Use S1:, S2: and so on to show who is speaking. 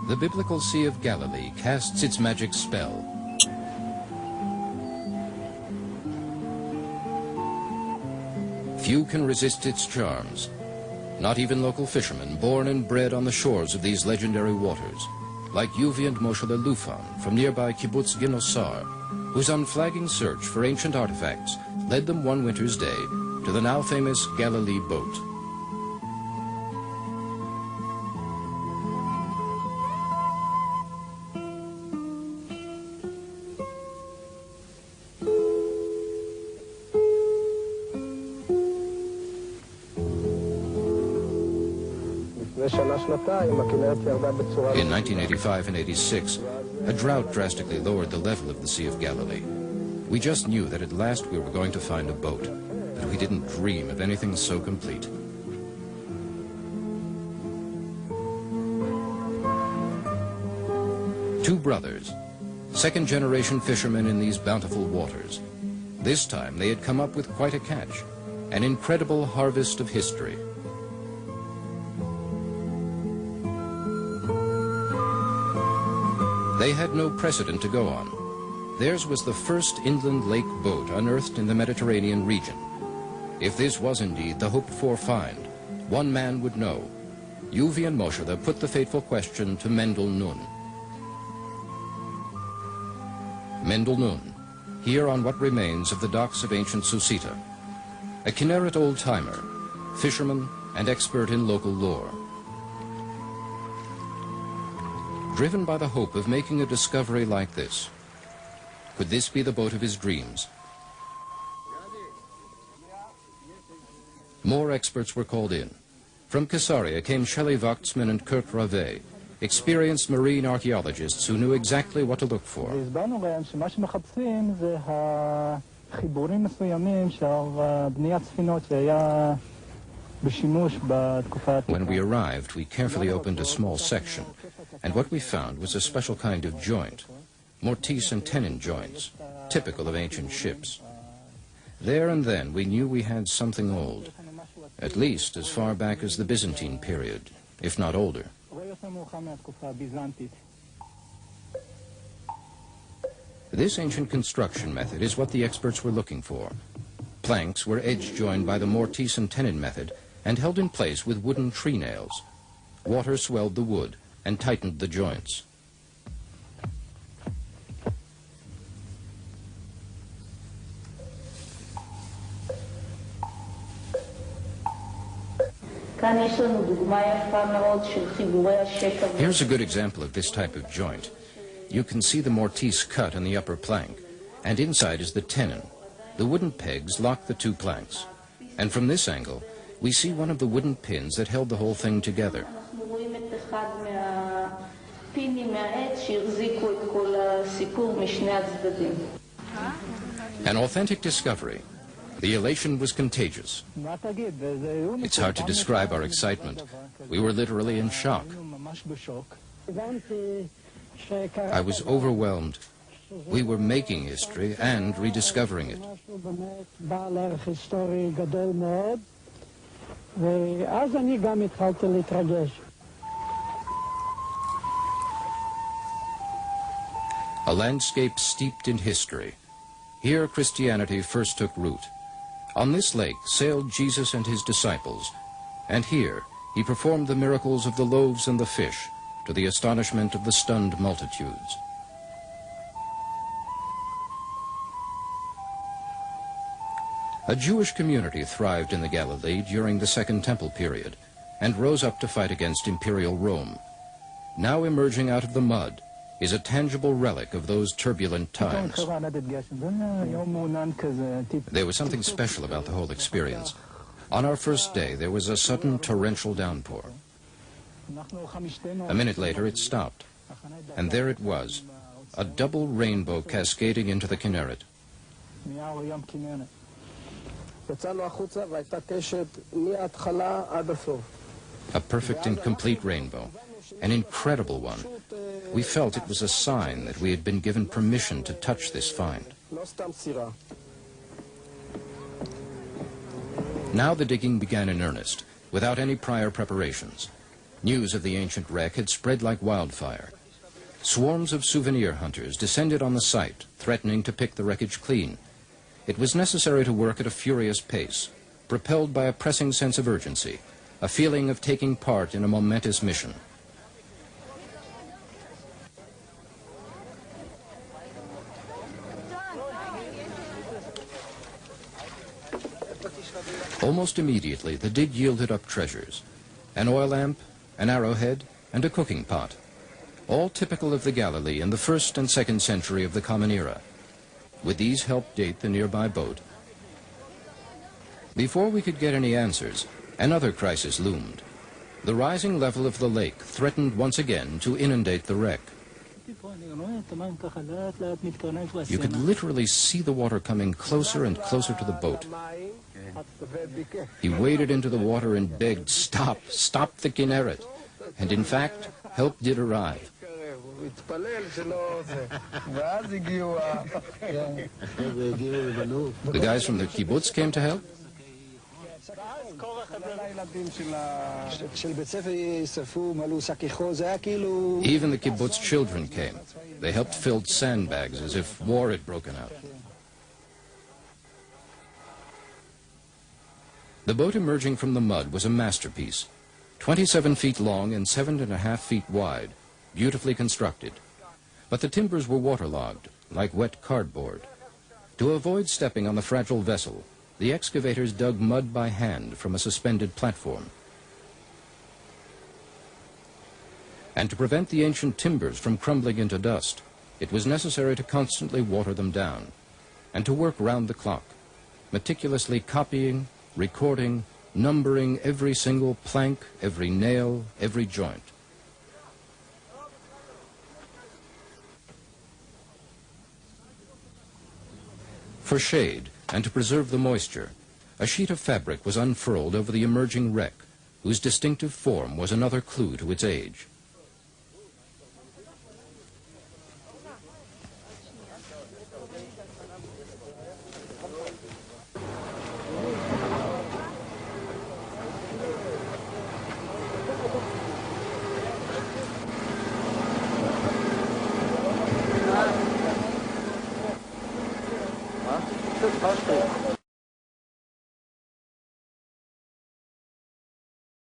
S1: The biblical Sea of Galilee casts its magic spell. Few can resist its charms. Not even local fishermen born and bred on the shores of these legendary waters, like Yuval and Moshe and Yuval Lufan from nearby Kibbutz Ginosar, whose unflagging search for ancient artifacts led them one winter's day to the now famous Galilee Boat. In 1985 and 86, a drought drastically lowered the level of the Sea of Galilee. We just knew that at last we were going to find a boat, but we didn't dream of anything so complete. Two brothers, second-generation fishermen in these bountiful waters. This time they had come up with quite a catch, an incredible harvest of history. They had no precedent to go on. Theirs was the first inland lake boat unearthed in the Mediterranean region. If this was indeed the hoped-for find, one man would know. Yuvi and Moshe put the fateful question to Mendel Nun. Mendel Nun, here on what remains of the docks of ancient Susita, a Kinneret old-timer, fisherman and expert in local lore. Driven by the hope of making a discovery like this, could this be the boat of his dreams? More experts were called in. From Caesarea came Shelley Waxman and Kurt Rave, experienced marine archaeologists who knew exactly what to look for. When we arrived, we carefully opened a small section, and what we found was a special kind of joint, mortise and tenon joints, typical of ancient ships. There and then we knew we had something old, at least as far back as the Byzantine period, if not older. This ancient construction method is what the experts were looking for. Planks were edge-joined by the mortise and tenon method and held in place with wooden tree nails. Water swelled the wood and tightened the joints. Here's a good example of this type of joint. You can see the mortise cut on the upper plank, and inside is the tenon. The wooden pegs lock the two planks, and from this angle, we see one of the wooden pins that held the whole thing together. An authentic discovery. The elation was contagious. It's hard to describe our excitement. We were literally in shock. I was overwhelmed. We were making history and rediscovering it. A landscape steeped in history. Here Christianity first took root. On this lake sailed Jesus and his disciples, and here he performed the miracles of the loaves and the fish, to the astonishment of the stunned multitudes. A Jewish community thrived in the Galilee during the Second Temple period and rose up to fight against Imperial Rome. Now emerging out of the mud is a tangible relic of those turbulent times. There was something special about the whole experience. On our first day, there was a sudden torrential downpour. A minute later, it stopped, and there it was, a double rainbow cascading into the Kinneret. A perfect and complete rainbow, an incredible one. We felt it was a sign that we had been given permission to touch this find. Now the digging began in earnest, without any prior preparations. News of the ancient wreck had spread like wildfire. Swarms of souvenir hunters descended on the site, threatening to pick the wreckage clean. It was necessary to work at a furious pace, propelled by a pressing sense of urgency, a feeling of taking part in a momentous mission. Almost immediately, the dig yielded up treasures: an oil lamp, an arrowhead, and a cooking pot, all typical of the Galilee in the 1st and 2nd century of the Common Era. Would these help date the nearby boat? Before we could get any answers, another crisis loomed. The rising level of the lake threatened once again to inundate the wreck. You could literally see the water coming closer and closer to the boat. He waded into the water and begged, "Stop, stop the Kinneret." And in fact, help did arrive. The guys from the kibbutz came to help? Even the kibbutz children came. They helped fill sandbags as if war had broken out. The boat emerging from the mud was a masterpiece, 27 feet long and 7.5 feet wide, beautifully constructed. But the timbers were waterlogged, like wet cardboard. To avoid stepping on the fragile vessel, the excavators dug mud by hand from a suspended platform. And to prevent the ancient timbers from crumbling into dust, it was necessary to constantly water them down, and to work round the clock, meticulously copying, recording, numbering every single plank, every nail, every joint. For shade, and to preserve the moisture, a sheet of fabric was unfurled over the emerging wreck, whose distinctive form was another clue to its age.